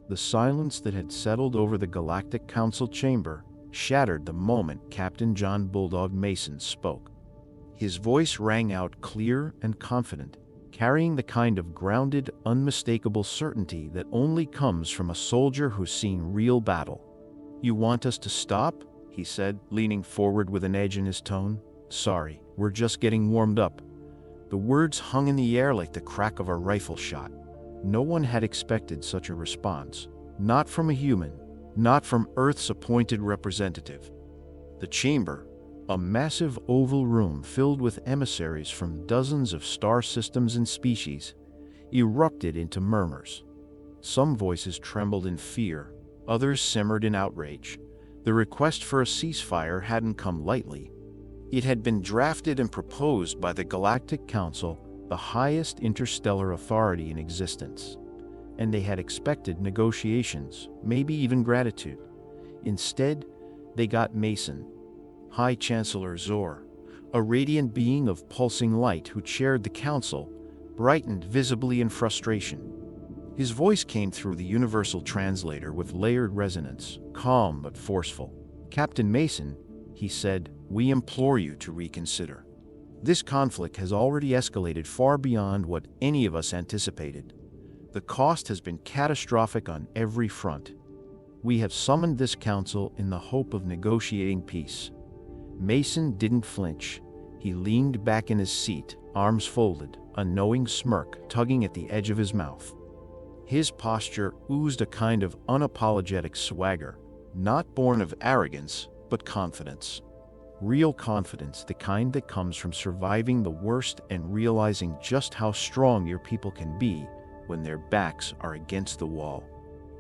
The silence that had settled over the Galactic Council chamber shattered the moment Captain John Bulldog Mason spoke. His voice rang out clear and confident, carrying the kind of grounded, unmistakable certainty that only comes from a soldier who's seen real battle. "You want us to stop?" he said, leaning forward with an edge in his tone. "Sorry, we're just getting warmed up." The words hung in the air like the crack of a rifle shot. No one had expected such a response. Not from a human, not from Earth's appointed representative. The chamber, a massive oval room filled with emissaries from dozens of star systems and species, erupted into murmurs. Some voices trembled in fear, others simmered in outrage. The request for a ceasefire hadn't come lightly. It had been drafted and proposed by the Galactic Council, the highest interstellar authority in existence, and they had expected negotiations, maybe even gratitude. Instead, they got Mason, High Chancellor Zor, a radiant being of pulsing light who chaired the council, brightened visibly in frustration. His voice came through the universal translator with layered resonance, calm but forceful. "Captain Mason," he said, "we implore you to reconsider. This conflict has already escalated far beyond what any of us anticipated. The cost has been catastrophic on every front. We have summoned this council in the hope of negotiating peace." Mason didn't flinch. He leaned back in his seat, arms folded, a knowing smirk tugging at the edge of his mouth. His posture oozed a kind of unapologetic swagger, not born of arrogance, but confidence. Real confidence, the kind that comes from surviving the worst and realizing just how strong your people can be when their backs are against the wall.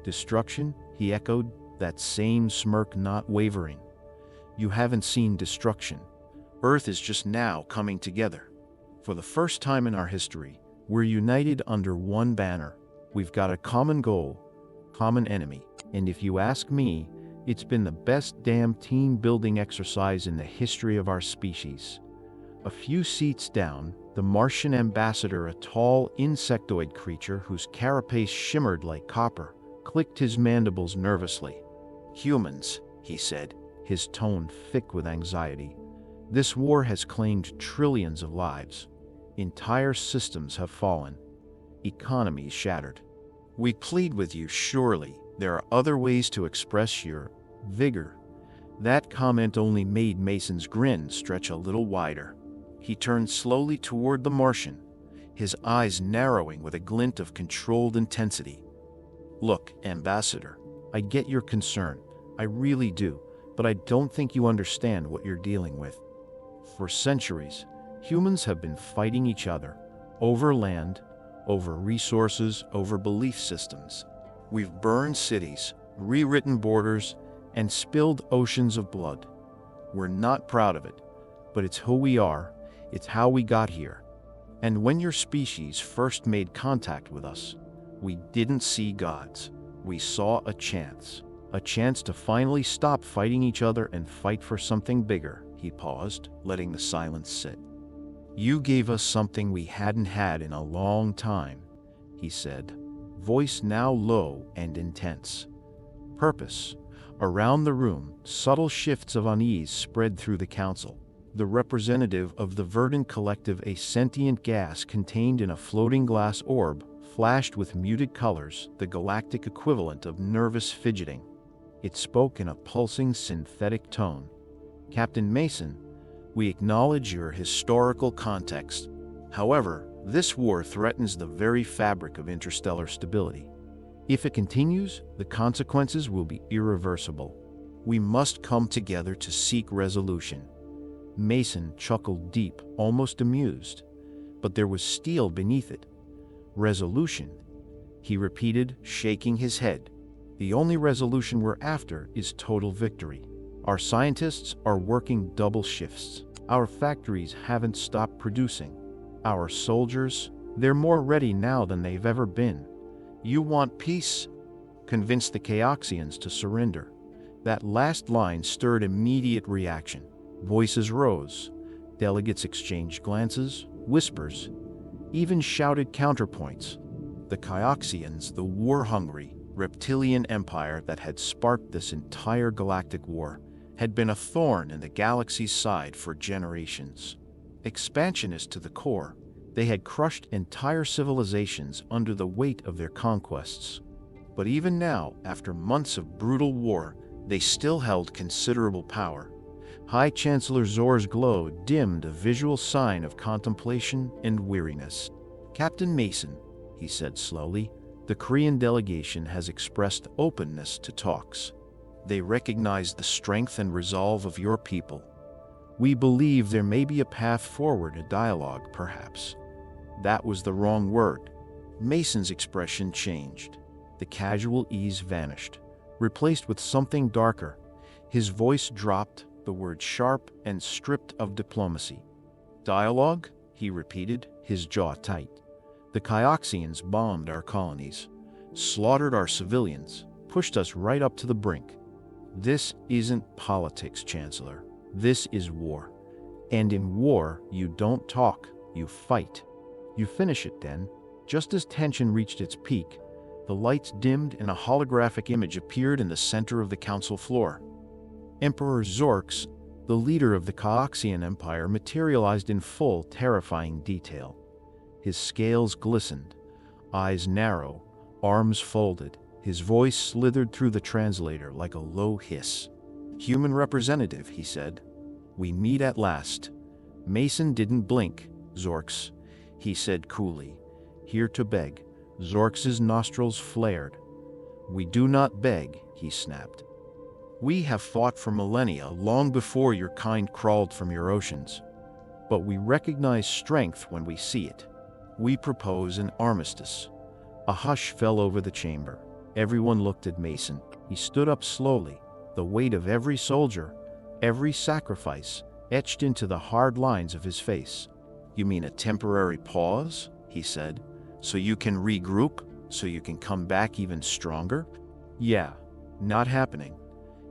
"Destruction?" he echoed, that same smirk not wavering. "You haven't seen destruction. Earth is just now coming together. For the first time in our history, we're united under one banner. We've got a common goal, common enemy, and if you ask me, it's been the best damn team-building exercise in the history of our species." A few seats down, the Martian ambassador, a tall insectoid creature whose carapace shimmered like copper, clicked his mandibles nervously. "Humans," he said, his tone thick with anxiety. "This war has claimed trillions of lives. Entire systems have fallen. Economies shattered. We plead with you, surely there are other ways to express your vigor." That comment only made Mason's grin stretch a little wider. He turned slowly toward the Martian, his eyes narrowing with a glint of controlled intensity. "Look, Ambassador, I get your concern. I really do, but I don't think you understand what you're dealing with. For centuries, humans have been fighting each other, over land, over resources, over belief systems. We've burned cities, rewritten borders, and spilled oceans of blood. We're not proud of it, but it's who we are, it's how we got here. And when your species first made contact with us, we didn't see gods. We saw a chance to finally stop fighting each other and fight for something bigger." He paused, letting the silence sit. "You gave us something we hadn't had in a long time," he said, voice now low and intense. "Purpose." Around the room, subtle shifts of unease spread through the council. The representative of the Verdant Collective, a sentient gas contained in a floating glass orb, flashed with muted colors, the galactic equivalent of nervous fidgeting. It spoke in a pulsing synthetic tone. "Captain Mason, we acknowledge your historical context. However, this war threatens the very fabric of interstellar stability. If it continues, the consequences will be irreversible. We must come together to seek resolution." Mason chuckled deep, almost amused, but there was steel beneath it. "Resolution," he repeated, shaking his head. "The only resolution we're after is total victory. Our scientists are working double shifts. Our factories haven't stopped producing. Our soldiers, they're more ready now than they've ever been. You want peace? Convince the Chaoxians to surrender." That last line stirred immediate reaction. Voices rose. Delegates exchanged glances, whispers, even shouted counterpoints. The Chaoxians, the war-hungry, reptilian empire that had sparked this entire galactic war, had been a thorn in the galaxy's side for generations. Expansionist to the core, they had crushed entire civilizations under the weight of their conquests. But even now, after months of brutal war, they still held considerable power. High Chancellor Zor's glow dimmed a visual sign of contemplation and weariness. "Captain Mason," he said slowly, "the Korean delegation has expressed openness to talks. They recognize the strength and resolve of your people. We believe there may be a path forward, a dialogue, perhaps." That was the wrong word. Mason's expression changed. The casual ease vanished, replaced with something darker. His voice dropped, the word sharp and stripped of diplomacy. "Dialogue?" he repeated, his jaw tight. "The Kyoxians bombed our colonies, slaughtered our civilians, pushed us right up to the brink. This isn't politics, Chancellor. This is war. And in war, you don't talk, you fight. You finish it then." Just as tension reached its peak, the lights dimmed and a holographic image appeared in the center of the council floor. Emperor Zorx, the leader of the Kyoxian Empire, materialized in full, terrifying detail. His scales glistened, eyes narrow, arms folded. His voice slithered through the translator like a low hiss. "Human representative," he said. "We meet at last." Mason didn't blink. "Zorx," he said coolly, "here to beg." Zorx's nostrils flared. "We do not beg," he snapped. "We have fought for millennia, long before your kind crawled from your oceans. But we recognize strength when we see it. We propose an armistice." A hush fell over the chamber. Everyone looked at Mason. He stood up slowly, the weight of every soldier, every sacrifice, etched into the hard lines of his face. "You mean a temporary pause?" he said. "So you can regroup? So you can come back even stronger?" "Yeah, not happening."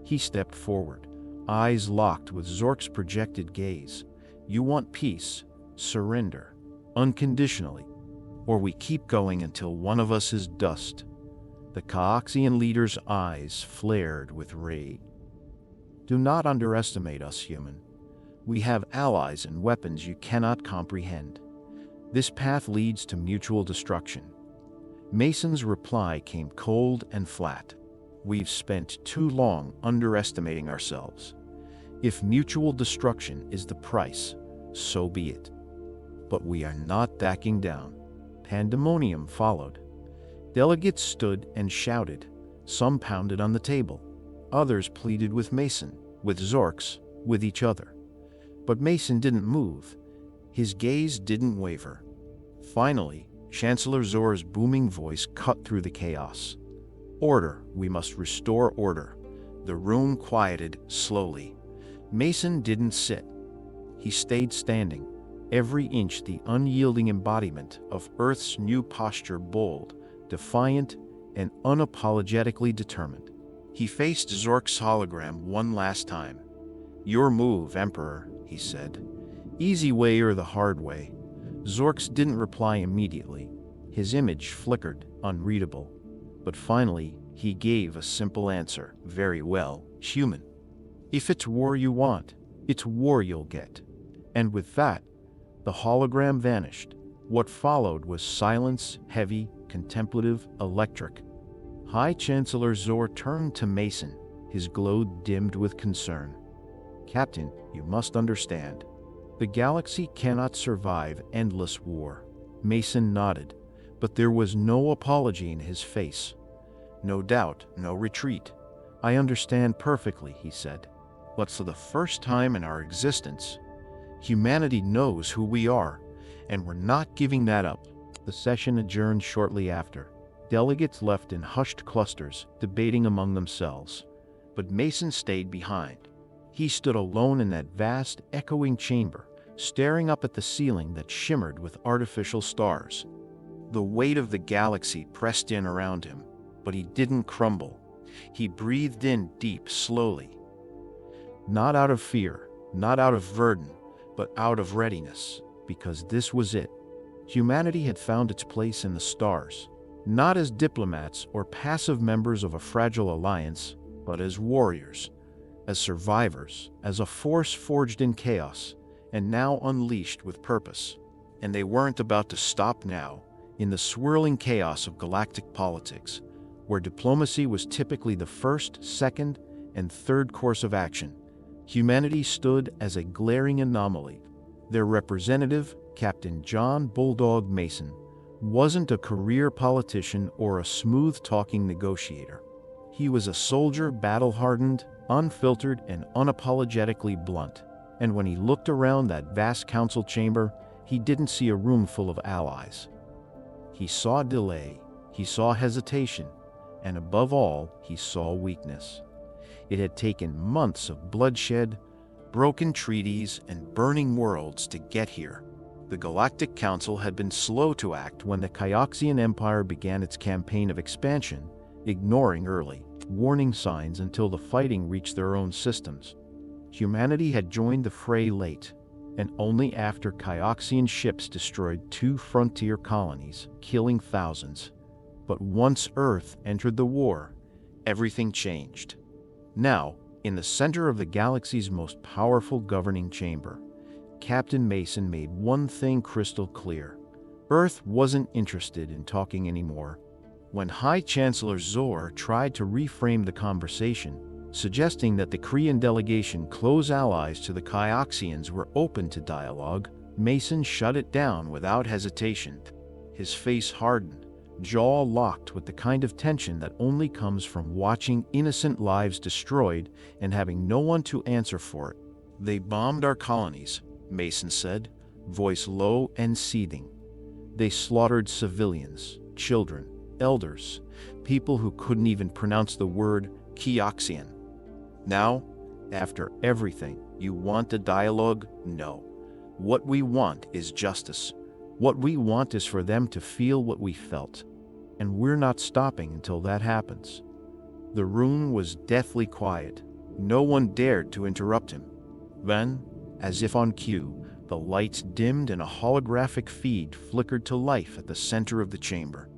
He stepped forward, eyes locked with Zork's projected gaze. "You want peace, surrender, unconditionally. Or we keep going until one of us is dust." The Kyoxian leader's eyes flared with rage. "Do not underestimate us, human. We have allies and weapons you cannot comprehend. This path leads to mutual destruction." Mason's reply came cold and flat. "We've spent too long underestimating ourselves. If mutual destruction is the price, so be it. But we are not backing down." Pandemonium followed. Delegates stood and shouted. Some pounded on the table. Others pleaded with Mason, with Zorx, with each other. But Mason didn't move. His gaze didn't waver. Finally, Chancellor Zor's booming voice cut through the chaos. "Order, we must restore order." The room quieted slowly. Mason didn't sit. He stayed standing, every inch the unyielding embodiment of Earth's new posture, bold, defiant, and unapologetically determined. He faced Zork's hologram one last time. "Your move, Emperor," he said. "Easy way or the hard way?" Zorx didn't reply immediately. His image flickered, unreadable. But finally, he gave a simple answer. "Very well, human. If it's war you want, it's war you'll get." And with that, the hologram vanished. What followed was silence, heavy, contemplative, electric. High Chancellor Zor turned to Mason, his glow dimmed with concern. "Captain, you must understand. The galaxy cannot survive endless war." Mason nodded, but there was no apology in his face. No doubt, no retreat. "I understand perfectly," he said. "But for the first time in our existence, humanity knows who we are, and we're not giving that up." The session adjourned shortly after. Delegates left in hushed clusters, debating among themselves. But Mason stayed behind. He stood alone in that vast, echoing chamber, staring up at the ceiling that shimmered with artificial stars. The weight of the galaxy pressed in around him, but he didn't crumble. He breathed in deep, slowly. Not out of fear, not out of burden, but out of readiness, because this was it. Humanity had found its place in the stars. not as diplomats or passive members of a fragile alliance, but as warriors, as survivors, as a force forged in chaos, and now unleashed with purpose. And they weren't about to stop now, in the swirling chaos of galactic politics, where diplomacy was typically the first, second, and third course of action. Humanity stood as a glaring anomaly. Their representative, Captain John Bulldog Mason, wasn't a career politician or a smooth-talking negotiator. He was a soldier, battle-hardened, unfiltered, and unapologetically blunt. And when he looked around that vast council chamber, he didn't see a room full of allies. He saw delay, he saw hesitation, and above all, he saw weakness. It had taken months of bloodshed, broken treaties, and burning worlds to get here. The Galactic Council had been slow to act when the Kyoxian Empire began its campaign of expansion, ignoring early warning signs until the fighting reached their own systems. Humanity had joined the fray late, and only after Kyoxian ships destroyed 2 frontier colonies, killing thousands. But once Earth entered the war, everything changed. Now, in the center of the galaxy's most powerful governing chamber, Captain Mason made one thing crystal clear. Earth wasn't interested in talking anymore. When High Chancellor Zor tried to reframe the conversation, suggesting that the Korean delegation close allies to the Kyoxians were open to dialogue, Mason shut it down without hesitation. His face hardened, jaw locked with the kind of tension that only comes from watching innocent lives destroyed and having no one to answer for it. "They bombed our colonies," Mason said, voice low and seething. "They slaughtered civilians, children, elders, people who couldn't even pronounce the word Kyoxian. Now, after everything, you want a dialogue? No. What we want is justice. What we want is for them to feel what we felt. And we're not stopping until that happens." The room was deathly quiet. No one dared to interrupt him. Then, as if on cue, the lights dimmed and a holographic feed flickered to life at the center of the chamber.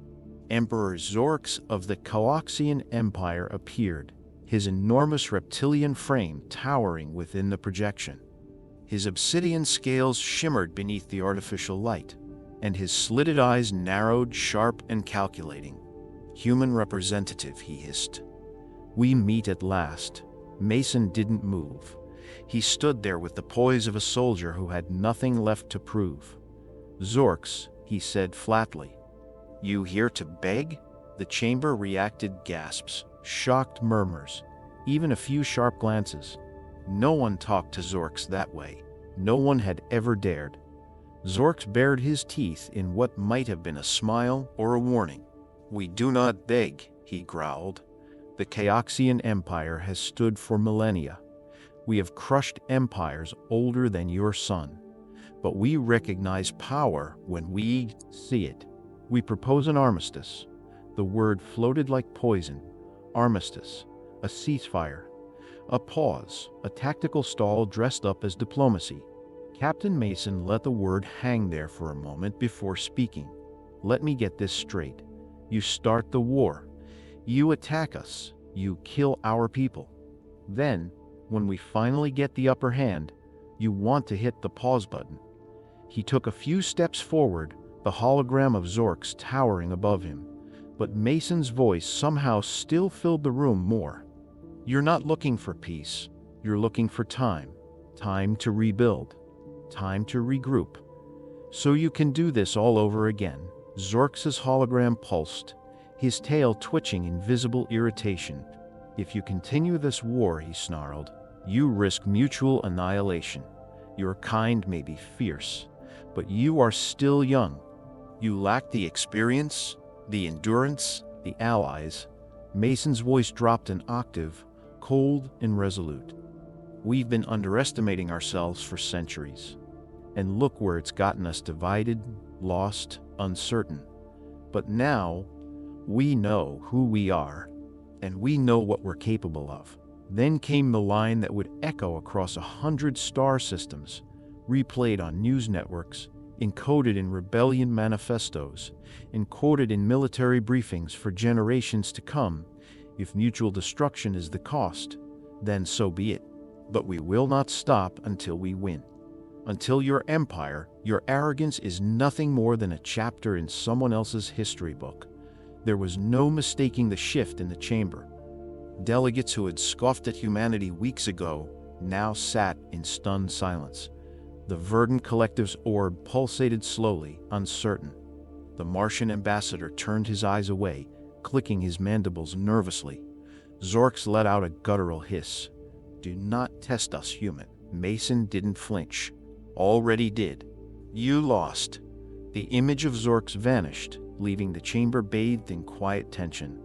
Emperor Zorx of the Kyoxian Empire appeared, his enormous reptilian frame towering within the projection. His obsidian scales shimmered beneath the artificial light, and his slitted eyes narrowed, sharp and calculating. "Human representative," he hissed. "We meet at last." Mason didn't move. He stood there with the poise of a soldier who had nothing left to prove. "Zorx," he said flatly. "You here to beg?" The chamber reacted, gasps, shocked murmurs, even a few sharp glances. No one talked to Zorx that way. No one had ever dared. Zorx bared his teeth in what might have been a smile or a warning. "We do not beg," he growled. "The Kyoxian Empire has stood for millennia. We have crushed empires older than your sun. But we recognize power when we see it. We propose an armistice." The word floated like poison. Armistice. A ceasefire. A pause. A tactical stall dressed up as diplomacy. Captain Mason let the word hang there for a moment before speaking. "Let me get this straight. You start the war. You attack us. You kill our people. Then, when we finally get the upper hand, you want to hit the pause button." He took a few steps forward, the hologram of Zorx towering above him. But Mason's voice somehow still filled the room more. "You're not looking for peace. You're looking for time. Time to rebuild. Time to regroup. So you can do this all over again." Zorx's hologram pulsed, his tail twitching in visible irritation. "If you continue this war," he snarled, "you risk mutual annihilation. Your kind may be fierce, but you are still young. You lack the experience, the endurance, the allies." Mason's voice dropped an octave, cold and resolute. "We've been underestimating ourselves for centuries. And look where it's gotten us: divided, lost, uncertain. But now, we know who we are, and we know what we're capable of." Then came the line that would echo across 100 star systems, replayed on news networks, encoded in rebellion manifestos, and quoted in military briefings for generations to come. If mutual destruction is the cost, then so be it. But we will not stop until we win. Until your empire, your arrogance is nothing more than a chapter in someone else's history book. There was no mistaking the shift in the chamber. Delegates who had scoffed at humanity weeks ago now sat in stunned silence. The verdant collective's orb pulsated slowly, uncertain. The Martian ambassador turned his eyes away, clicking his mandibles nervously. Zorx let out a guttural hiss. "Do not test us, human." Mason didn't flinch. "Already did. You lost." The image of Zorx vanished, leaving the chamber bathed in quiet tension.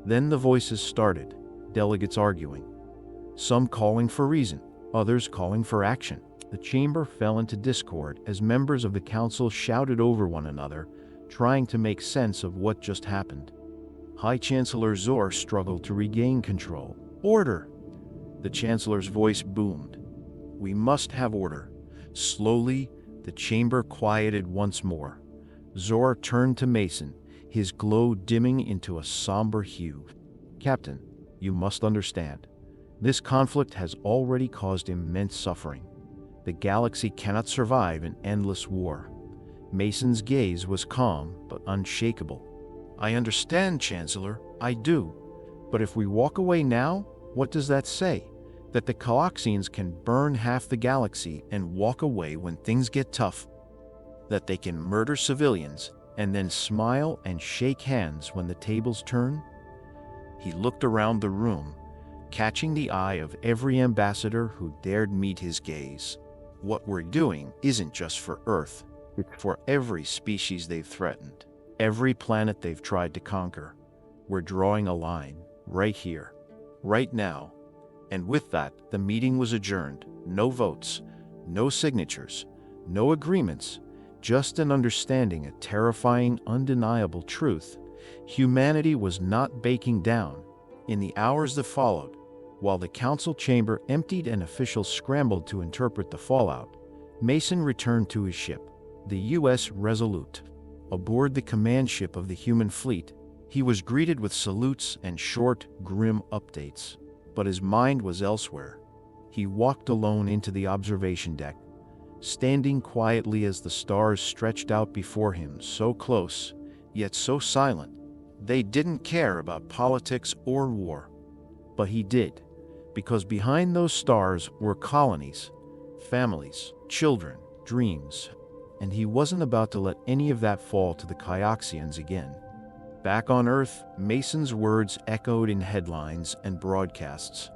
Then the voices started, delegates arguing. Some calling for reason, others calling for action. The chamber fell into discord as members of the council shouted over one another, trying to make sense of what just happened. High Chancellor Zor struggled to regain control. "Order!" The Chancellor's voice boomed. "We must have order." Slowly, the chamber quieted once more. Zor turned to Mason, his glow dimming into a somber hue. "Captain, you must understand. This conflict has already caused immense suffering. The galaxy cannot survive an endless war." Mason's gaze was calm but unshakable. "I understand, Chancellor, I do. But if we walk away now, what does that say? That the Coloxians can burn half the galaxy and walk away when things get tough? That they can murder civilians and then smile and shake hands when the tables turn?" He looked around the room, catching the eye of every ambassador who dared meet his gaze. "What we're doing isn't just for Earth. It's for every species they've threatened, every planet they've tried to conquer. We're drawing a line, right here, right now." And with that, the meeting was adjourned. No votes, no signatures, no agreements, just an understanding, a terrifying, undeniable truth. Humanity was not backing down. In the hours that followed, while the council chamber emptied and officials scrambled to interpret the fallout, Mason returned to his ship, the U.S. Resolute. Aboard the command ship of the human fleet, he was greeted with salutes and short, grim updates. But his mind was elsewhere. He walked alone into the observation deck, standing quietly as the stars stretched out before him, so close, yet so silent. They didn't care about politics or war. But he did, because behind those stars were colonies, families, children, dreams, and he wasn't about to let any of that fall to the Kyoxians again. Back on Earth, Mason's words echoed in headlines and broadcasts.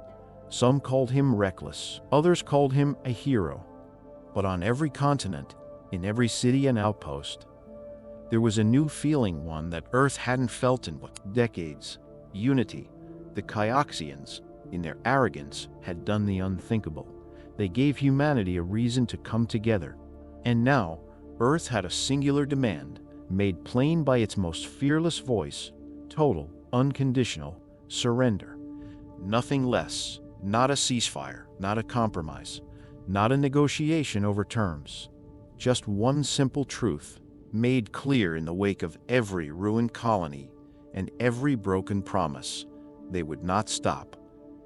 Some called him reckless, others called him a hero. But on every continent, in every city and outpost, there was a new feeling, one that Earth hadn't felt in decades. Unity. The Kyoxians, in their arrogance, had done the unthinkable. They gave humanity a reason to come together. And now, Earth had a singular demand, made plain by its most fearless voice: total, unconditional surrender. Nothing less, not a ceasefire, not a compromise, not a negotiation over terms. Just one simple truth, made clear in the wake of every ruined colony and every broken promise: they would not stop,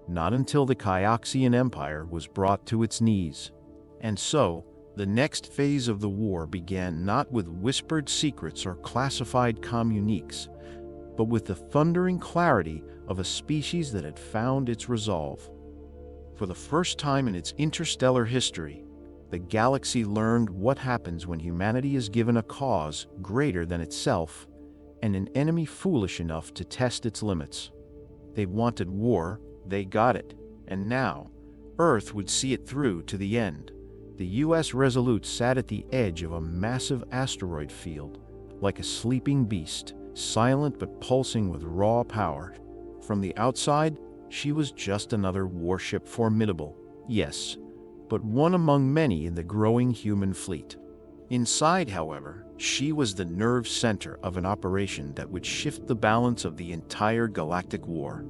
not until the Kyoxian Empire was brought to its knees. And so, the next phase of the war began not with whispered secrets or classified communiques, but with the thundering clarity of a species that had found its resolve. For the first time in its interstellar history, the galaxy learned what happens when humanity is given a cause greater than itself and an enemy foolish enough to test its limits. They wanted war, they got it, and now, Earth would see it through to the end. The U.S. Resolute sat at the edge of a massive asteroid field, like a sleeping beast, silent but pulsing with raw power. From the outside, she was just another warship, formidable, yes, but one among many in the growing human fleet. Inside, however, she was the nerve center of an operation that would shift the balance of the entire galactic war.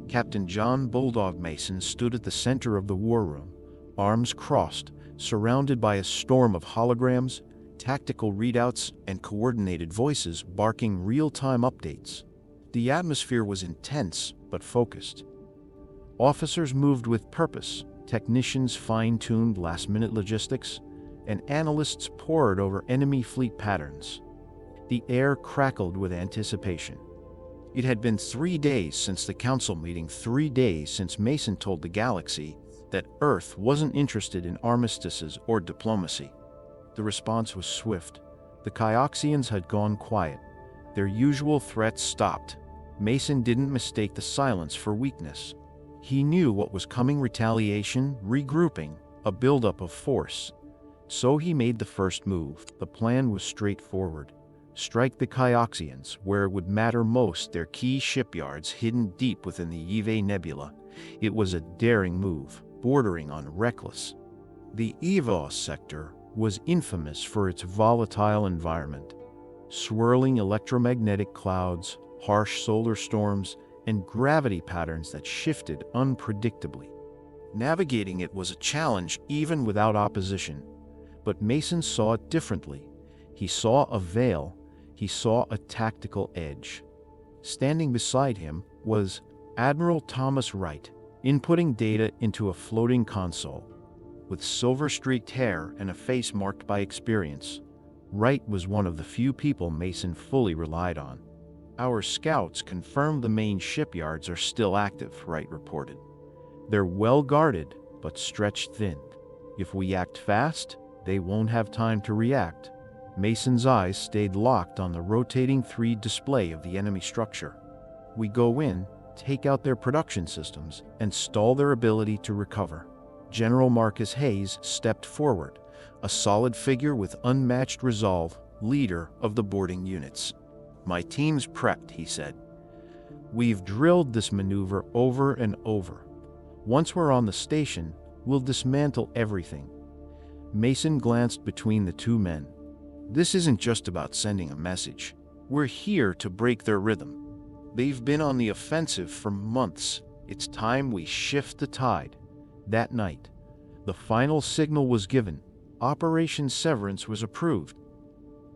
Captain John Bulldog Mason stood at the center of the war room, arms crossed, surrounded by a storm of holograms, tactical readouts, and coordinated voices barking real-time updates. The atmosphere was intense but focused. Officers moved with purpose, technicians fine-tuned last-minute logistics, and analysts pored over enemy fleet patterns. The air crackled with anticipation. It had been 3 days since the council meeting, 3 days since Mason told the galaxy that Earth wasn't interested in armistices or diplomacy. The response was swift. The Kyoxians had gone quiet. Their usual threats stopped. Mason didn't mistake the silence for weakness. He knew what was coming: retaliation, regrouping, a buildup of force. So he made the first move. The plan was straightforward. Strike the Kyoxians where it would matter most, their key shipyards hidden deep within the Eve Nebula. It was a daring move, bordering on reckless. The Evos sector was infamous for its volatile environment. Swirling electromagnetic clouds, harsh solar storms, and gravity patterns that shifted unpredictably. Navigating it was a challenge even without opposition. But Mason saw it differently. He saw a veil. He saw a tactical edge. Standing beside him was Admiral Thomas Wright, inputting data into a floating console. With silver-streaked hair and a face marked by experience, Wright was one of the few people Mason fully relied on. "Our scouts confirmed the main shipyards are still active," Wright reported. "They're well guarded, but stretched thin. If we act fast, they won't have time to react." Mason's eyes stayed locked on the rotating 3D display of the enemy structure. "We go in, take out their production systems, and stall their ability to recover." General Marcus Hayes stepped forward, a solid figure with unmatched resolve, leader of the boarding units. "My team's prepped," he said. "We've drilled this maneuver over and over. Once we're on the station, we'll dismantle everything." Mason glanced between the two men. "This isn't just about sending a message. We're here to break their rhythm. They've been on the offensive for months. It's time we shift the tide." That night, the final signal was given. Operation Severance was approved.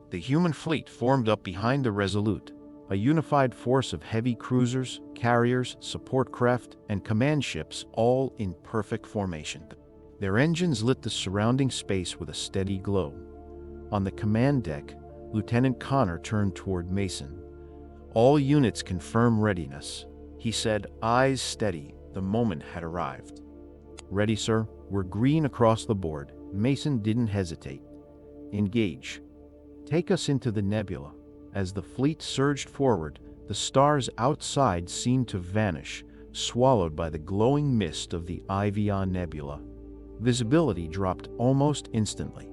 The human fleet formed up behind the Resolute, a unified force of heavy cruisers, carriers, support craft, and command ships, all in perfect formation. Their engines lit the surrounding space with a steady glow. On the command deck, Lieutenant Connor turned toward Mason. "All units confirm readiness," he said, eyes steady. The moment had arrived. "Ready, sir. We're green across the board." Mason didn't hesitate. "Engage. Take us into the nebula." As the fleet surged forward, the stars outside seemed to vanish, swallowed by the glowing mist of the Ivion Nebula. Visibility dropped almost instantly.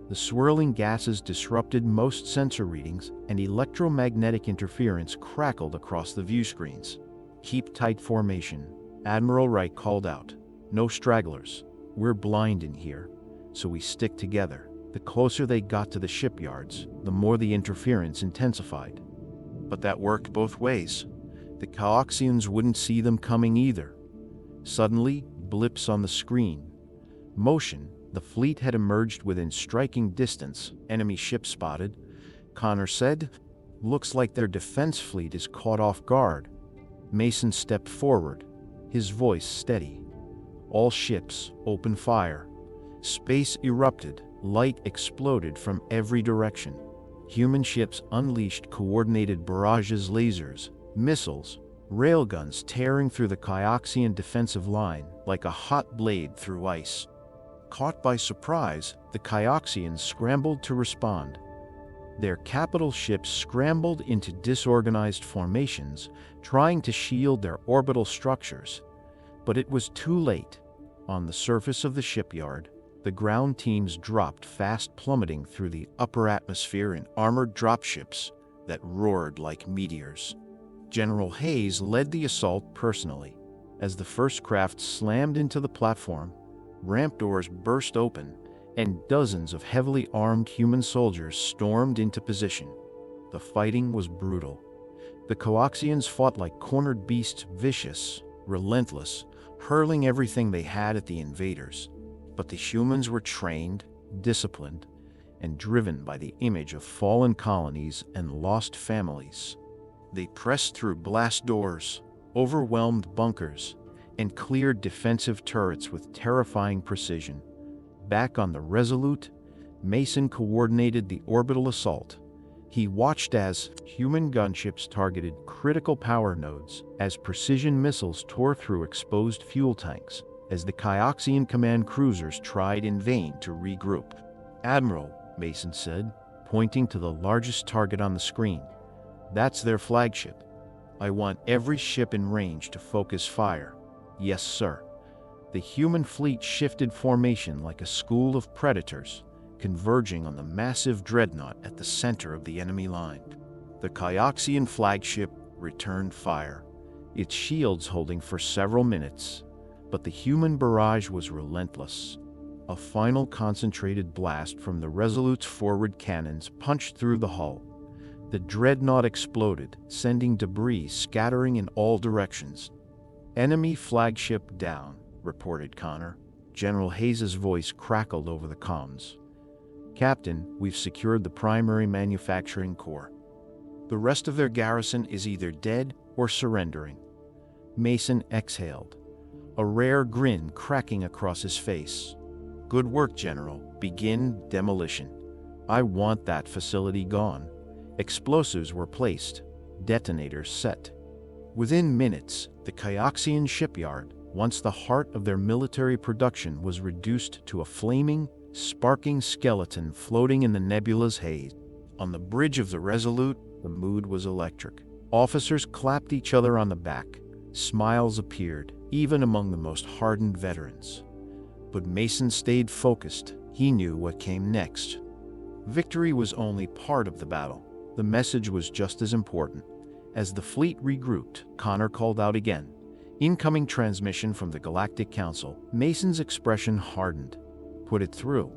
The swirling gases disrupted most sensor readings, and electromagnetic interference crackled across the view screens. "Keep tight formation," Admiral Wright called out. "No stragglers. We're blind in here, so we stick together." The closer they got to the shipyards, the more the interference intensified. But that worked both ways. The Kyoxians wouldn't see them coming either. Suddenly, blips on the screen. Motion. The fleet had emerged within striking distance. "Enemy ship spotted," Connor said. "Looks like their defense fleet is caught off guard." Mason stepped forward, his voice steady. "All ships, open fire." Space erupted. Light exploded from every direction. Human ships unleashed coordinated barrages, lasers, missiles, railguns tearing through the Kyoxian defensive line like a hot blade through ice. Caught by surprise, the Kyoxians scrambled to respond. Their capital ships scrambled into disorganized formations, trying to shield their orbital structures. But it was too late. On the surface of the shipyard, the ground teams dropped fast, plummeting through the upper atmosphere in armored dropships that roared like meteors. General Hayes led the assault personally. As the first craft slammed into the platform, ramp doors burst open, and dozens of heavily armed human soldiers stormed into position. The fighting was brutal. The Kyoxians fought like cornered beasts, vicious, relentless, hurling everything they had at the invaders. But the humans were trained, disciplined, and driven by the image of fallen colonies and lost families. They pressed through blast doors, overwhelmed bunkers, and cleared defensive turrets with terrifying precision. Back on the Resolute, Mason coordinated the orbital assault. He watched as human gunships targeted critical power nodes, as precision missiles tore through exposed fuel tanks, as the Kyoxian command cruisers tried in vain to regroup. "Admiral," Mason said, pointing to the largest target on the screen. "That's their flagship. I want every ship in range to focus fire." "Yes, sir." The human fleet shifted formation like a school of predators, converging on the massive dreadnought at the center of the enemy line. The Kyoxian flagship returned fire, its shields holding for several minutes, but the human barrage was relentless. A final concentrated blast from the Resolute's forward cannons punched through the hull. The dreadnought exploded, sending debris scattering in all directions. "Enemy flagship down," reported Connor. General Hayes's voice crackled over the comms. "Captain, we've secured the primary manufacturing core. The rest of their garrison is either dead or surrendering." Mason exhaled, a rare grin cracking across his face. "Good work, General. Begin demolition. I want that facility gone." Explosives were placed, detonators set. Within minutes, the Kyoxian shipyard, once the heart of their military production, was reduced to a flaming, sparking skeleton floating in the nebula's haze. On the bridge of the Resolute, the mood was electric. Officers clapped each other on the back. Smiles appeared, even among the most hardened veterans. But Mason stayed focused. He knew what came next. Victory was only part of the battle. The message was just as important. As the fleet regrouped, Connor called out again. "Incoming transmission from the Galactic Council." Mason's expression hardened. "Put it through."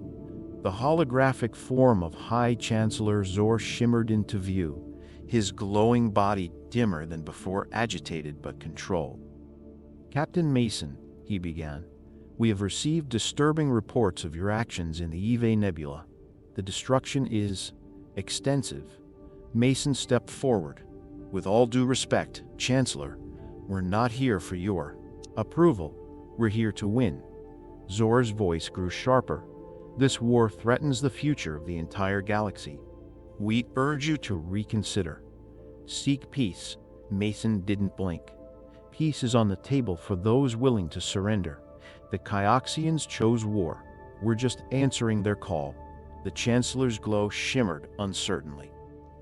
The holographic form of High Chancellor Zor shimmered into view, his glowing body dimmer than before, agitated but controlled. "Captain Mason," he began, "we have received disturbing reports of your actions in the Eve Nebula. The destruction is extensive." Mason stepped forward. "With all due respect, Chancellor, we're not here for your approval. We're here to win." Zor's voice grew sharper. "This war threatens the future of the entire galaxy. We urge you to reconsider. Seek peace." Mason didn't blink. "Peace is on the table for those willing to surrender. The Kyoxians chose war. We're just answering their call." The Chancellor's glow shimmered uncertainly.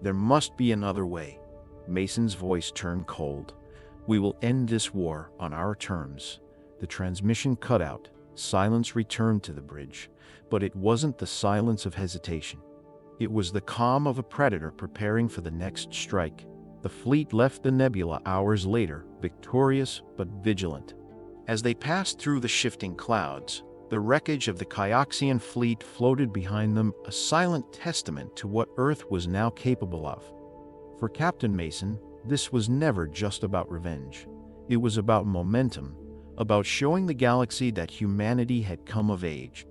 "There must be another way." Mason's voice turned cold. "We will end this war on our terms." The transmission cut out. Silence returned to the bridge, but it wasn't the silence of hesitation. It was the calm of a predator preparing for the next strike. The fleet left the nebula hours later, victorious but vigilant. As they passed through the shifting clouds, the wreckage of the Kyoxian fleet floated behind them, a silent testament to what Earth was now capable of. For Captain Mason, this was never just about revenge. It was about momentum, about showing the galaxy that humanity had come of age.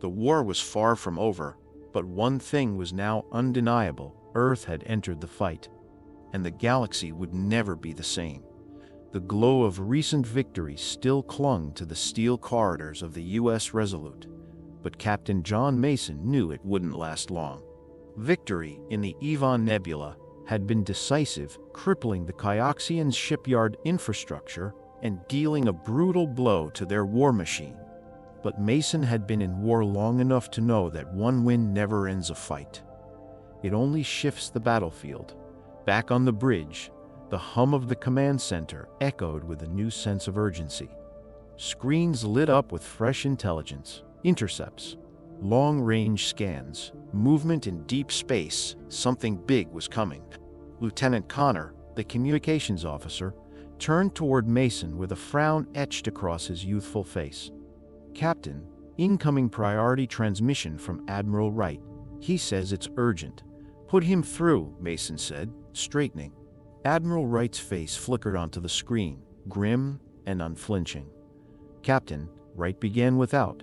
The war was far from over, but one thing was now undeniable: Earth had entered the fight, and the galaxy would never be the same. The glow of recent victory still clung to the steel corridors of the U.S. Resolute, but Captain John Mason knew it wouldn't last long. Victory in the Yvonne Nebula had been decisive, crippling the Kyoxian shipyard infrastructure and dealing a brutal blow to their war machine. But Mason had been in war long enough to know that one win never ends a fight. It only shifts the battlefield. Back on the bridge, the hum of the command center echoed with a new sense of urgency. Screens lit up with fresh intelligence, intercepts, long-range scans, movement in deep space. Something big was coming. Lieutenant Connor, the communications officer, turned toward Mason with a frown etched across his youthful face. "Captain, incoming priority transmission from Admiral Wright. He says it's urgent." "Put him through," Mason said, straightening. Admiral Wright's face flickered onto the screen, grim and unflinching. "Captain," Wright began without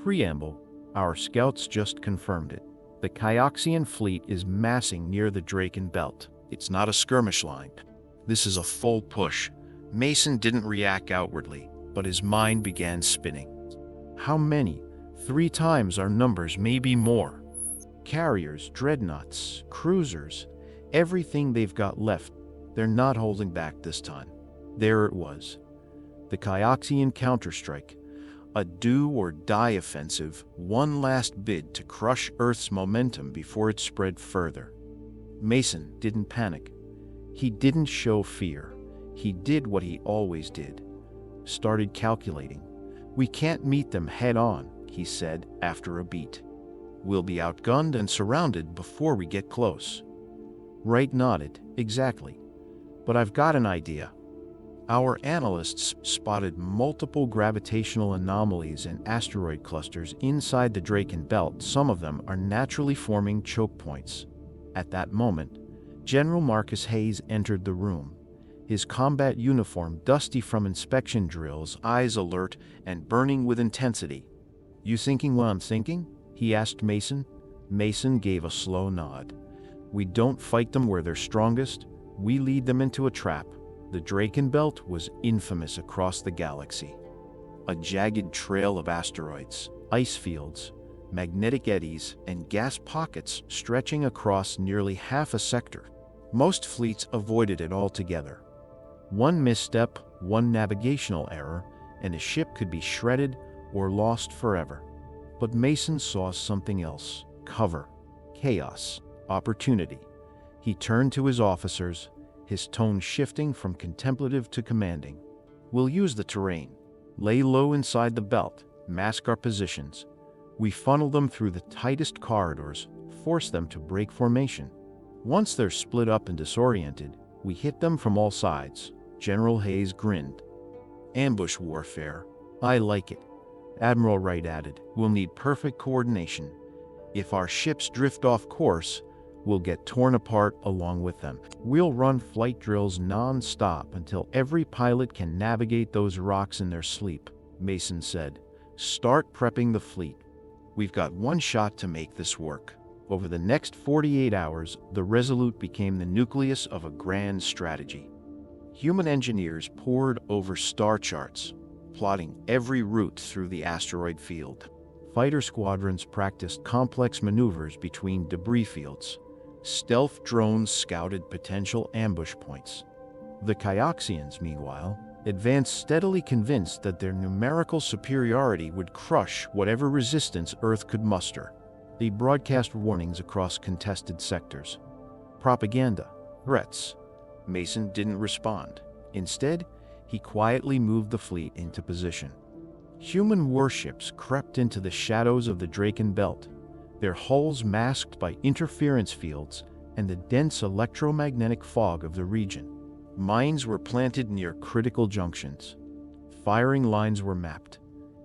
preamble, "our scouts just confirmed it. The Kyoxian fleet is massing near the Draken Belt. It's not a skirmish line. This is a full push. Mason didn't react outwardly, but his mind began spinning. How many? 3 times our numbers, maybe more. Carriers, dreadnoughts, cruisers, everything they've got left. They're not holding back this time. There it was. The Kyoxian counterstrike. A do-or-die offensive, one last bid to crush Earth's momentum before it spread further. Mason didn't panic. He didn't show fear. He did what he always did. Started calculating. We can't meet them head-on, he said after a beat. We'll be outgunned and surrounded before we get close. Wright nodded. Exactly. But I've got an idea. Our analysts spotted multiple gravitational anomalies and asteroid clusters inside the Draken Belt. Some of them are naturally forming choke points. At that moment, General Marcus Hayes entered the room, his combat uniform dusty from inspection drills, eyes alert and burning with intensity. "You thinking what I'm thinking?" he asked Mason. Mason gave a slow nod. "We don't fight them where they're strongest, we lead them into a trap." The Draken Belt was infamous across the galaxy. A jagged trail of asteroids, ice fields, magnetic eddies, and gas pockets stretching across nearly half a sector. Most fleets avoided it altogether. One misstep, one navigational error, and a ship could be shredded or lost forever. But Mason saw something else. Cover, chaos, opportunity. He turned to his officers, his tone shifting from contemplative to commanding. "We'll use the terrain. Lay low inside the belt, mask our positions. We funnel them through the tightest corridors, force them to break formation. Once they're split up and disoriented, we hit them from all sides." General Hayes grinned. "Ambush warfare. I like it." Admiral Wright added, "We'll need perfect coordination. If our ships drift off course, we'll get torn apart along with them. We'll run flight drills non-stop until every pilot can navigate those rocks in their sleep," Mason said. "Start prepping the fleet. We've got one shot to make this work." Over the next 48 hours, the Resolute became the nucleus of a grand strategy. Human engineers pored over star charts, plotting every route through the asteroid field. Fighter squadrons practiced complex maneuvers between debris fields. Stealth drones scouted potential ambush points. The Kyoxians, meanwhile, advanced steadily, convinced that their numerical superiority would crush whatever resistance Earth could muster. They broadcast warnings across contested sectors. Propaganda, threats. Mason didn't respond. Instead, he quietly moved the fleet into position. Human warships crept into the shadows of the Draken Belt, their hulls masked by interference fields and the dense electromagnetic fog of the region. Mines were planted near critical junctions. Firing lines were mapped.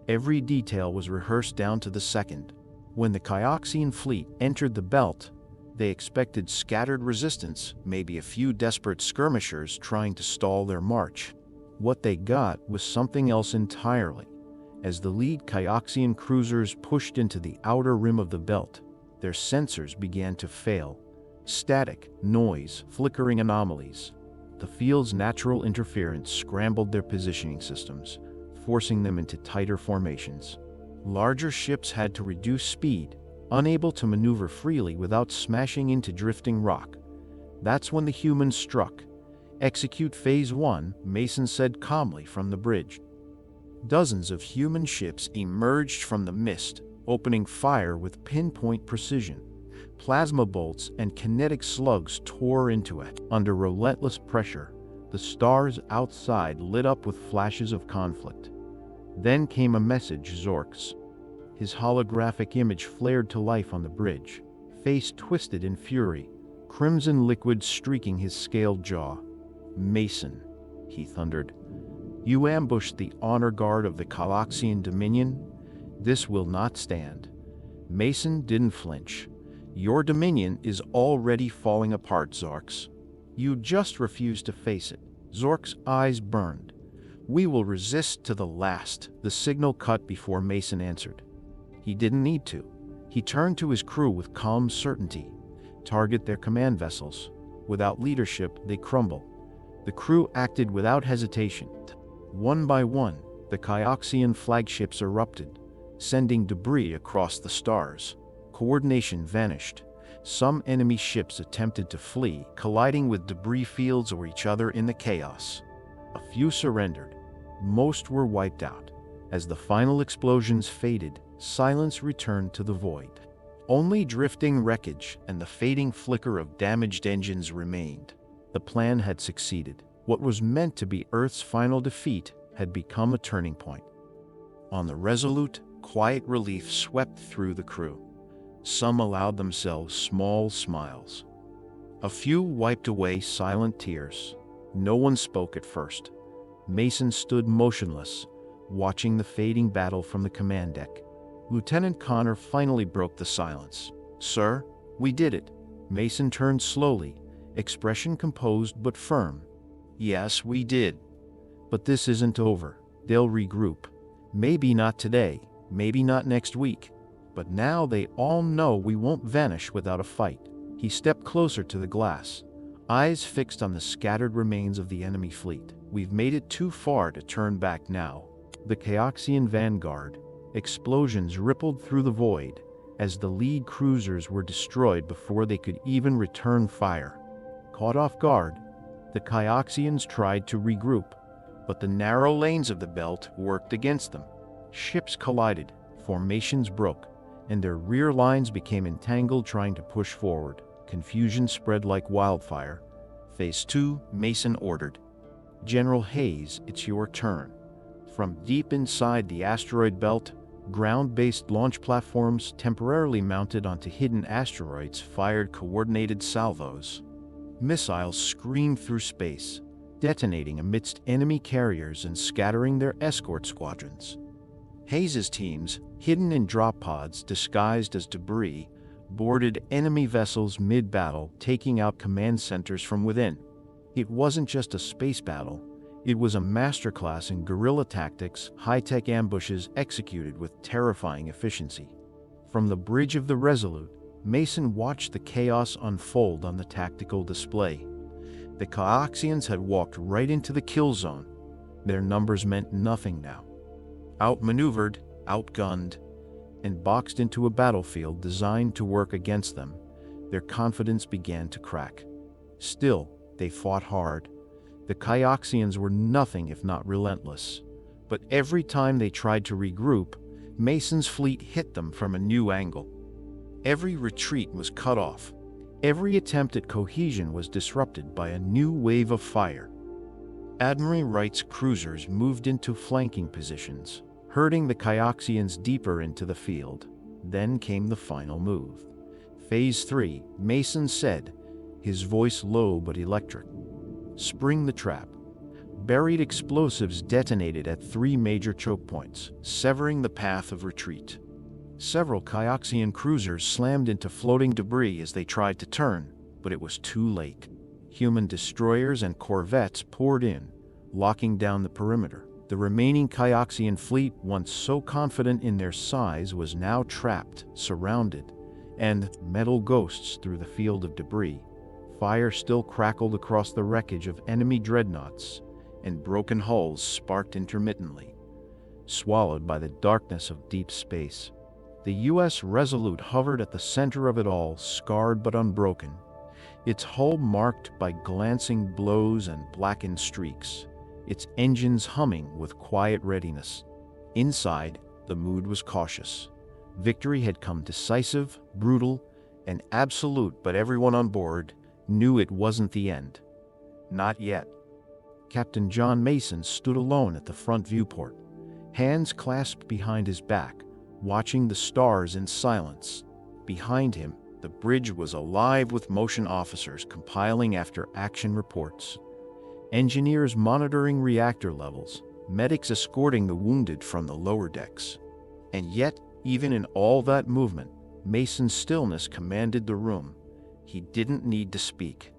Every detail was rehearsed down to the second. When the Kyoxian fleet entered the belt, they expected scattered resistance, maybe a few desperate skirmishers trying to stall their march. What they got was something else entirely. As the lead Kyoxian cruisers pushed into the outer rim of the belt, their sensors began to fail. Static, noise, flickering anomalies. The field's natural interference scrambled their positioning systems, forcing them into tighter formations. Larger ships had to reduce speed, unable to maneuver freely without smashing into drifting rock. That's when the humans struck. "Execute Phase 1, Mason said calmly from the bridge. Dozens of human ships emerged from the mist, opening fire with pinpoint precision. Plasma bolts and kinetic slugs tore into it. Under relentless pressure, the stars outside lit up with flashes of conflict. Then came a message, Zorks. His holographic image flared to life on the bridge, face twisted in fury, crimson liquid streaking his scaled jaw. "Mason," he thundered. "You ambushed the honor guard of the Kyoxian Dominion? This will not stand." Mason didn't flinch. "Your Dominion is already falling apart, Zorks. You just refuse to face it." Zork's eyes burned. "We will resist to the last." The signal cut before Mason answered. He didn't need to. He turned to his crew with calm certainty. Target their command vessels. Without leadership, they crumble. The crew acted without hesitation. One by one, the Kyoxian flagships erupted, sending debris across the stars. Coordination vanished. Some enemy ships attempted to flee, colliding with debris fields or each other in the chaos. A few surrendered. Most were wiped out. As the final explosions faded, silence returned to the void. Only drifting wreckage and the fading flicker of damaged engines remained. The plan had succeeded. What was meant to be Earth's final defeat had become a turning point. On the Resolute, quiet relief swept through the crew. Some allowed themselves small smiles. A few wiped away silent tears. No one spoke at first. Mason stood motionless, watching the fading battle from the command deck. Lieutenant Connor finally broke the silence. "Sir, we did it." Mason turned slowly, expression composed but firm. "Yes, we did. But this isn't over. They'll regroup. Maybe not today, maybe not next week. But now they all know we won't vanish without a fight." He stepped closer to the glass, eyes fixed on the scattered remains of the enemy fleet. "We've made it too far to turn back now." The Kyoxian vanguard. Explosions rippled through the void as the lead cruisers were destroyed before they could even return fire. Caught off guard, the Kyoxians tried to regroup, but the narrow lanes of the belt worked against them. Ships collided, formations broke, and their rear lines became entangled trying to push forward. Confusion spread like wildfire. "Phase 2, Mason ordered. General Hayes, it's your turn." From deep inside the asteroid belt, ground-based launch platforms temporarily mounted onto hidden asteroids fired coordinated salvos. Missiles screamed through space, detonating amidst enemy carriers and scattering their escort squadrons. Hayes's teams, hidden in drop pods disguised as debris, boarded enemy vessels mid-battle, taking out command centers from within. It wasn't just a space battle. It was a masterclass in guerrilla tactics, high-tech ambushes executed with terrifying efficiency. From the bridge of the Resolute, Mason watched the chaos unfold on the tactical display. The Kyoxians had walked right into the kill zone. Their numbers meant nothing now. Outmaneuvered, outgunned, and boxed into a battlefield designed to work against them, their confidence began to crack. Still, they fought hard. The Kyoxians were nothing if not relentless. But every time they tried to regroup, Mason's fleet hit them from a new angle. Every retreat was cut off. Every attempt at cohesion was disrupted by a new wave of fire. Admiral Wright's cruisers moved into flanking positions, herding the Kyoxians deeper into the field. Then came the final move. Phase 3, Mason said, his voice low but electric. "Spring the trap." Buried explosives detonated at 3 major choke points, severing the path of retreat. Several Kyoxian cruisers slammed into floating debris as they tried to turn, but it was too late. Human destroyers and corvettes poured in, locking down the perimeter. The remaining Kyoxian fleet, once so confident in their size, was now trapped, surrounded, and metal ghosts through the field of debris. Fire still crackled across the wreckage of enemy dreadnoughts, and broken hulls sparked intermittently, swallowed by the darkness of deep space. The U.S. Resolute hovered at the center of it all, scarred but unbroken, its hull marked by glancing blows and blackened streaks, its engines humming with quiet readiness. Inside, the mood was cautious. Victory had come decisive, brutal, and absolute, but everyone on board knew it wasn't the end. Not yet. Captain John Mason stood alone at the front viewport, hands clasped behind his back, watching the stars in silence. Behind him, the bridge was alive with motion officers compiling after-action reports, engineers monitoring reactor levels, medics escorting the wounded from the lower decks. And yet, even in all that movement, Mason's stillness commanded the room. He didn't need to speak.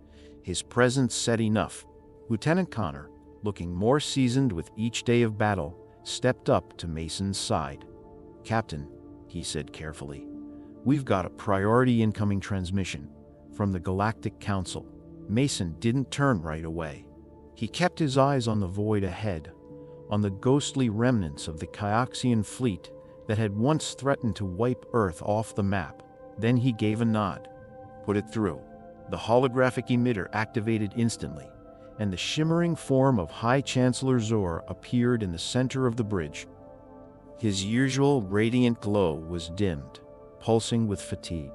His presence said enough. Lieutenant Connor, looking more seasoned with each day of battle, stepped up to Mason's side. "Captain," he said carefully, We've got a priority incoming transmission from the Galactic Council. Mason didn't turn right away. He kept his eyes on the void ahead, on the ghostly remnants of the Kyoxian fleet that had once threatened to wipe Earth off the map. Then he gave a nod. Put it through. The holographic emitter activated instantly, and the shimmering form of High Chancellor Zor appeared in the center of the bridge. His usual radiant glow was dimmed, pulsing with fatigue.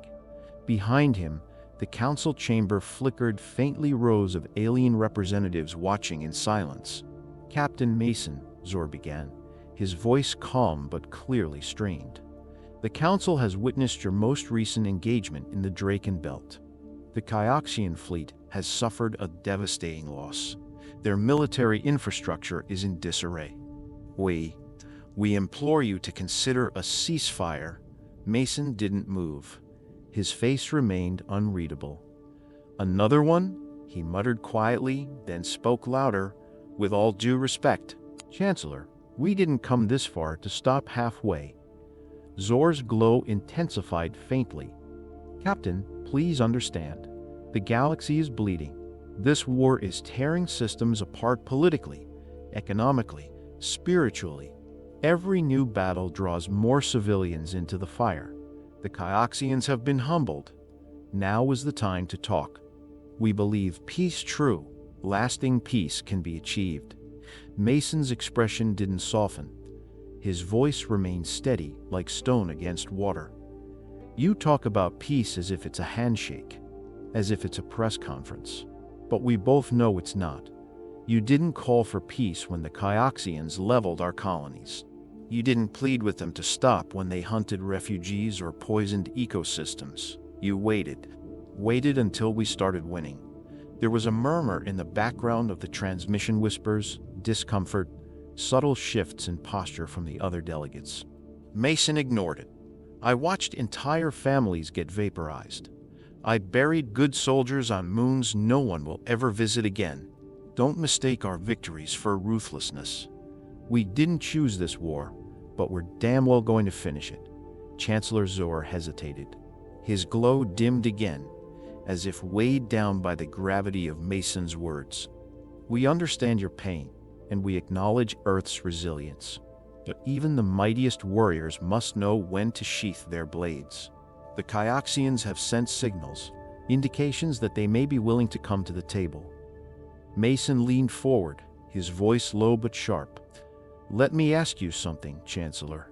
Behind him, the council chamber flickered faintly, rows of alien representatives watching in silence. Captain Mason, Zor began, his voice calm but clearly strained. The council has witnessed your most recent engagement in the Draken Belt. The Kyoxian fleet has suffered a devastating loss. Their military infrastructure is in disarray. We implore you to consider a ceasefire. Mason didn't move. His face remained unreadable. Another one? He muttered quietly, then spoke louder. With all due respect, Chancellor, we didn't come this far to stop halfway. Zor's glow intensified faintly. Captain, please understand. The galaxy is bleeding. This war is tearing systems apart politically, economically, spiritually. Every new battle draws more civilians into the fire. The Kyoxians have been humbled. Now is the time to talk. We believe peace true, lasting peace can be achieved. Mason's expression didn't soften. His voice remained steady, like stone against water. You talk about peace as if it's a handshake, as if it's a press conference. But we both know it's not. You didn't call for peace when the Kyoxians leveled our colonies. You didn't plead with them to stop when they hunted refugees or poisoned ecosystems. You waited until we started winning. There was a murmur in the background of the transmission, whispers, discomfort, subtle shifts in posture from the other delegates. Mason ignored it. I watched entire families get vaporized. I buried good soldiers on moons no one will ever visit again. Don't mistake our victories for ruthlessness. We didn't choose this war, but we're damn well going to finish it. Chancellor Zor hesitated. His glow dimmed again, as if weighed down by the gravity of Mason's words. We understand your pain, and we acknowledge Earth's resilience. But even the mightiest warriors must know when to sheath their blades. The Kyoxians have sent signals, indications that they may be willing to come to the table. Mason leaned forward, his voice low but sharp. Let me ask you something, Chancellor.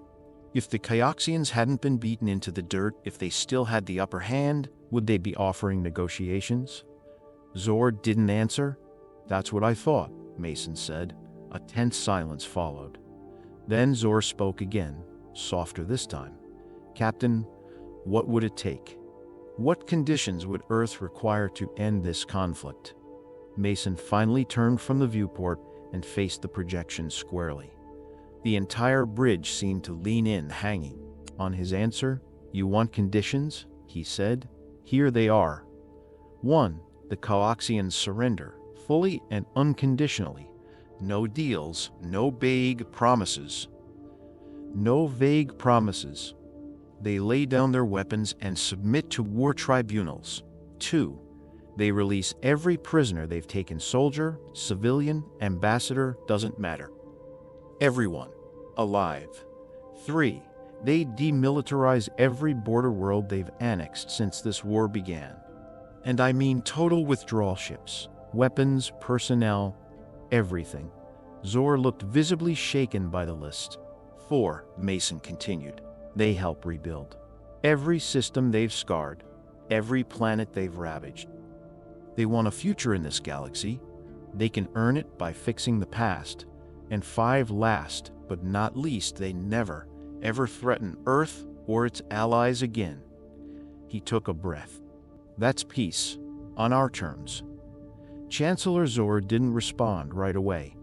If the Kyoxians hadn't been beaten into the dirt, if they still had the upper hand, would they be offering negotiations? Zor didn't answer. That's what I thought, Mason said. A tense silence followed. Then Zor spoke again, softer this time. Captain, what would it take? What conditions would Earth require to end this conflict? Mason finally turned from the viewport and faced the projection squarely. The entire bridge seemed to lean in, hanging. On his answer, you want conditions? He said. Here they are. 1. The Kyoxians surrender, fully and unconditionally. No deals, no vague promises. No vague promises. They lay down their weapons and submit to war tribunals. 2. They release every prisoner they've taken, soldier, civilian, ambassador, doesn't matter. Everyone, alive. 3. They demilitarize every border world they've annexed since this war began. And I mean total withdrawal ships, weapons, personnel, everything. Zor looked visibly shaken by the list. 4. Mason continued. They help rebuild every system they've scarred, every planet they've ravaged. They want a future in this galaxy. They can earn it by fixing the past. And 5. Last but not least, they never, ever threaten Earth or its allies again. He took a breath. That's peace, on our terms. Chancellor Zor didn't respond right away.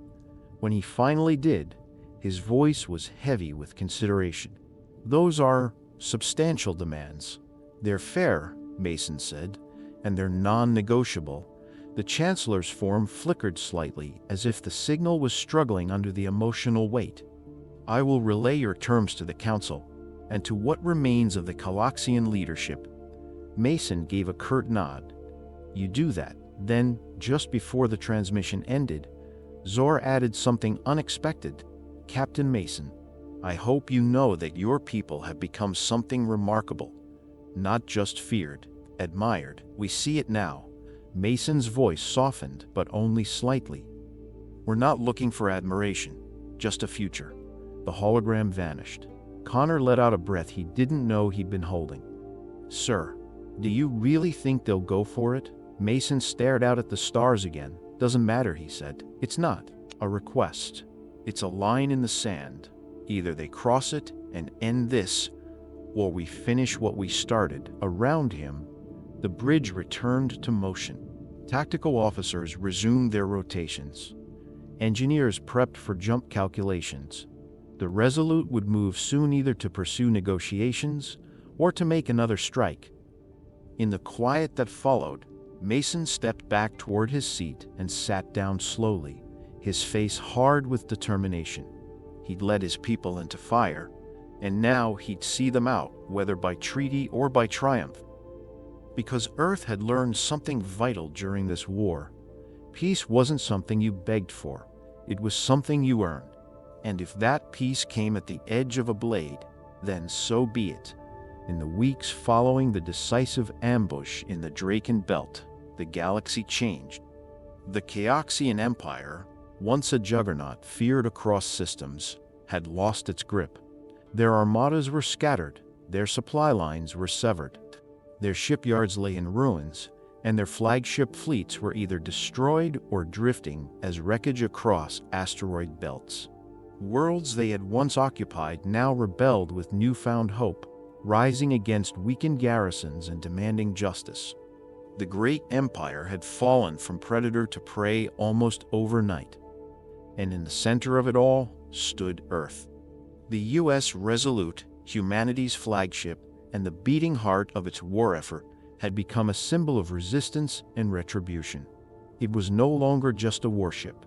When he finally did, his voice was heavy with consideration. Those are substantial demands. They're fair, Mason said, and they're non-negotiable. The Chancellor's form flickered slightly, as if the signal was struggling under the emotional weight. I will relay your terms to the Council. and to what remains of the Calaxian leadership. Mason gave a curt nod. You do that. Then, just before the transmission ended, Zor added something unexpected. Captain Mason, I hope you know that your people have become something remarkable. Not just feared, admired. We see it now. Mason's voice softened, but only slightly. We're not looking for admiration, just a future. The hologram vanished. Connor let out a breath he didn't know he'd been holding. Sir, do you really think they'll go for it? Mason stared out at the stars again. Doesn't matter, he said. It's not a request. It's a line in the sand. Either they cross it and end this, or we finish what we started. Around him, the bridge returned to motion. Tactical officers resumed their rotations. Engineers prepped for jump calculations. The Resolute would move soon either to pursue negotiations or to make another strike. In the quiet that followed, Mason stepped back toward his seat and sat down slowly, his face hard with determination. He'd led his people into fire, and now he'd see them out, whether by treaty or by triumph. Because Earth had learned something vital during this war. Peace wasn't something you begged for. It was something you earned. And if that peace came at the edge of a blade, then so be it. In the weeks following the decisive ambush in the Draken Belt, the galaxy changed. The Chaoxian Empire, once a juggernaut feared across systems, had lost its grip. Their armadas were scattered, their supply lines were severed. Their shipyards lay in ruins, and their flagship fleets were either destroyed or drifting as wreckage across asteroid belts. Worlds they had once occupied now rebelled with newfound hope, rising against weakened garrisons and demanding justice. The great empire had fallen from predator to prey almost overnight, and in the center of it all stood Earth. The U.S. Resolute, humanity's flagship, and the beating heart of its war effort, had become a symbol of resistance and retribution. It was no longer just a warship.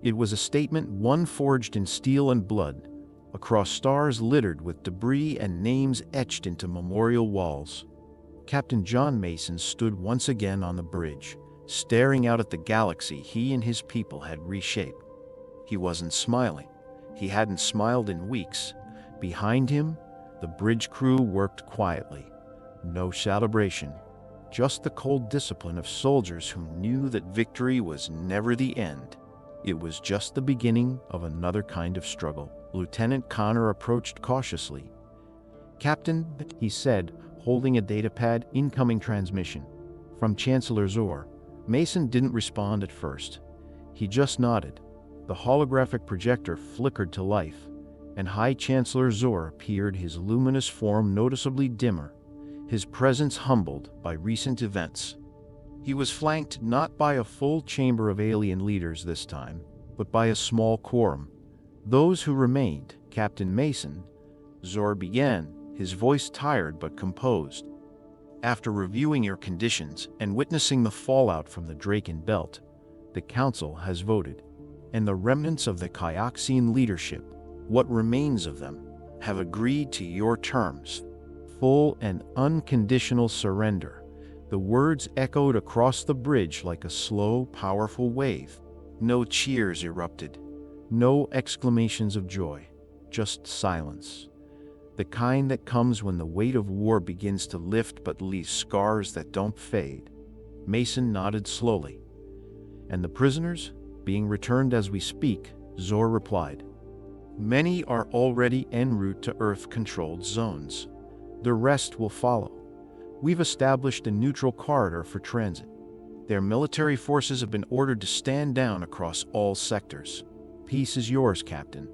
It was a statement, one forged in steel and blood, across stars littered with debris and names etched into memorial walls. Captain John Mason stood once again on the bridge, staring out at the galaxy he and his people had reshaped. He wasn't smiling. He hadn't smiled in weeks. Behind him, the bridge crew worked quietly. No celebration, just the cold discipline of soldiers who knew that victory was never the end. It was just the beginning of another kind of struggle. Lieutenant Connor approached cautiously. Captain, he said, holding a datapad. Incoming transmission. From Chancellor Zor. Mason didn't respond at first. He just nodded. The holographic projector flickered to life, and High Chancellor Zor appeared, his luminous form noticeably dimmer, his presence humbled by recent events. He was flanked not by a full chamber of alien leaders this time, but by a small quorum. Those who remained. Captain Mason, Zor began, his voice tired but composed. After reviewing your conditions and witnessing the fallout from the Draken Belt, the Council has voted, and the remnants of the Chaoxian leadership, what remains of them, have agreed to your terms. Full and unconditional surrender. The words echoed across the bridge like a slow, powerful wave. No cheers erupted. No exclamations of joy. Just silence. The kind that comes when the weight of war begins to lift but leaves scars that don't fade. Mason nodded slowly. And the prisoners? Being returned as we speak, Zor replied. Many are already en route to Earth-controlled zones. The rest will follow. We've established a neutral corridor for transit. Their military forces have been ordered to stand down across all sectors. Peace is yours, Captain.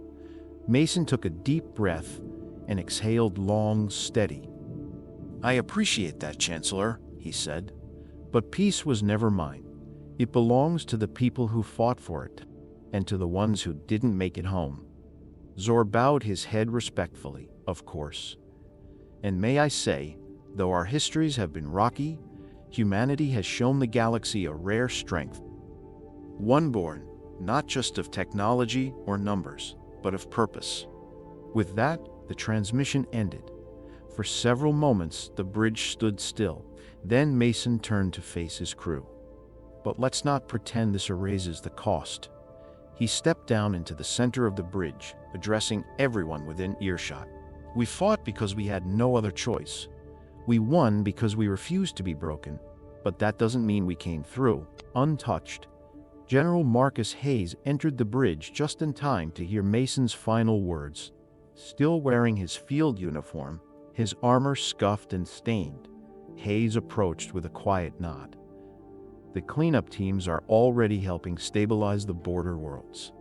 Mason took a deep breath and exhaled long, steady. I appreciate that, Chancellor, he said. But peace was never mine. It belongs to the people who fought for it, and to the ones who didn't make it home. Zor bowed his head respectfully, of course. And may I say, though our histories have been rocky, humanity has shown the galaxy a rare strength. One born, not just of technology or numbers, but of purpose. With that, The transmission ended. For several moments, the bridge stood still. Then Mason turned to face his crew. But let's not pretend this erases the cost. He stepped down into the center of the bridge, addressing everyone within earshot. We fought because we had no other choice. We won because we refused to be broken, but that doesn't mean we came through, untouched. General Marcus Hayes entered the bridge just in time to hear Mason's final words. Still wearing his field uniform, his armor scuffed and stained, Hayes approached with a quiet nod. The cleanup teams are already helping stabilize the border worlds.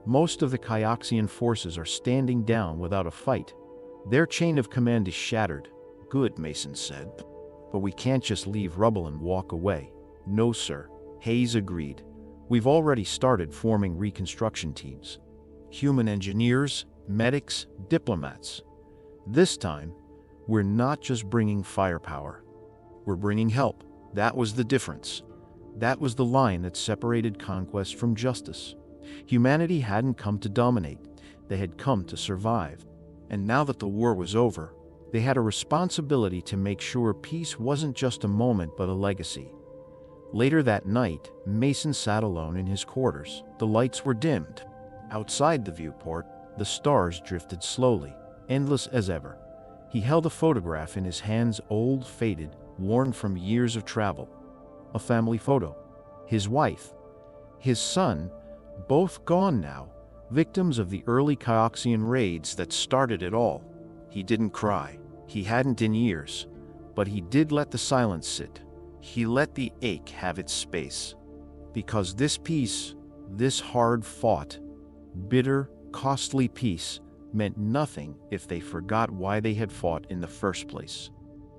Most of the Kyoxian forces are standing down without a fight. Their chain of command is shattered. Good, Mason said. But we can't just leave rubble and walk away. No, sir. Hayes agreed. We've already started forming reconstruction teams. Human engineers, medics, diplomats. This time, we're not just bringing firepower. We're bringing help. That was the difference. That was the line that separated conquest from justice. Humanity hadn't come to dominate. They had come to survive. And now that the war was over, they had a responsibility to make sure peace wasn't just a moment but a legacy. Later that night, Mason sat alone in his quarters. The lights were dimmed. Outside the viewport, the stars drifted slowly, endless as ever. He held a photograph in his hands, old, faded, worn from years of travel. A family photo. His wife, his son, both gone now, victims of the early Kyoxian raids that started it all. He didn't cry. He hadn't in years. But he did let the silence sit. He let the ache have its space. Because this peace, this hard-fought, bitter, costly peace, meant nothing if they forgot why they had fought in the first place.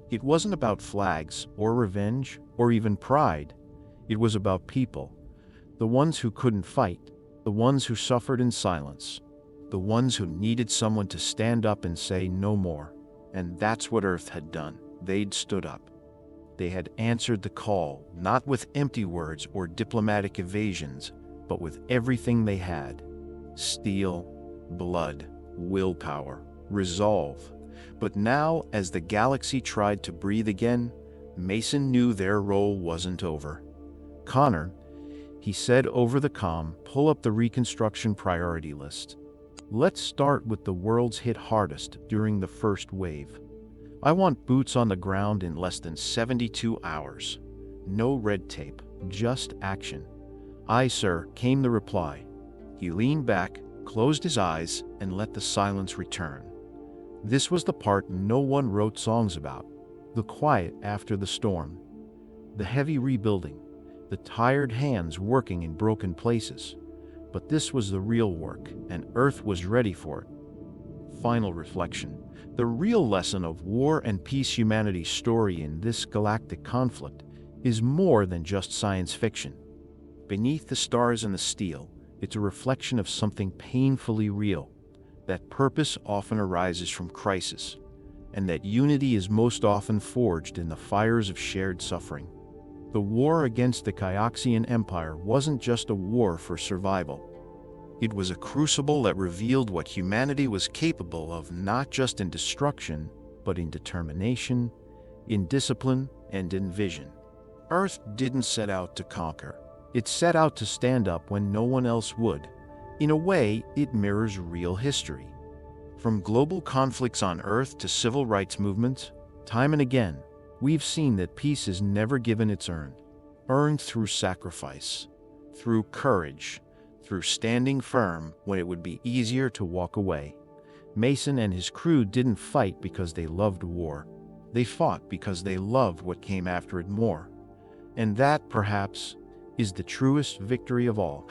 It wasn't about flags, or revenge, or even pride. It was about people. The ones who couldn't fight, the ones who suffered in silence, the ones who needed someone to stand up and say no more. And that's what Earth had done. They'd stood up. They had answered the call, not with empty words or diplomatic evasions, but with everything they had. Steel, blood, willpower, resolve. But now, as the galaxy tried to breathe again, Mason knew their role wasn't over. Connor, he said over the comm, pull up the reconstruction priority list. Let's start with the worlds hit hardest during the first wave. I want boots on the ground in less than 72 hours. No red tape, just action. Aye, sir, came the reply. He leaned back, closed his eyes, and let the silence return. This was the part no one wrote songs about. The quiet after the storm. The heavy rebuilding. The tired hands working in broken places. But this was the real work, and Earth was ready for it. Final reflection. The real lesson of war and peace humanity's story in this galactic conflict is more than just science fiction. Beneath the stars and the steel, it's a reflection of something painfully real. That purpose often arises from crisis, and that unity is most often forged in the fires of shared suffering. The war against the Kyoxian Empire wasn't just a war for survival. It was a crucible that revealed what humanity was capable of, not just in destruction, but in determination, in discipline, and in vision. Earth didn't set out to conquer. It set out to stand up when no one else would. In a way, it mirrors real history. From global conflicts on Earth to civil rights movements, time and again, we've seen that peace is never given, it's earned. Earned through sacrifice, through courage, through standing firm when it would be easier to walk away. Mason and his crew didn't fight because they loved war. They fought because they loved what came after it more. And that, perhaps, is the truest victory of all.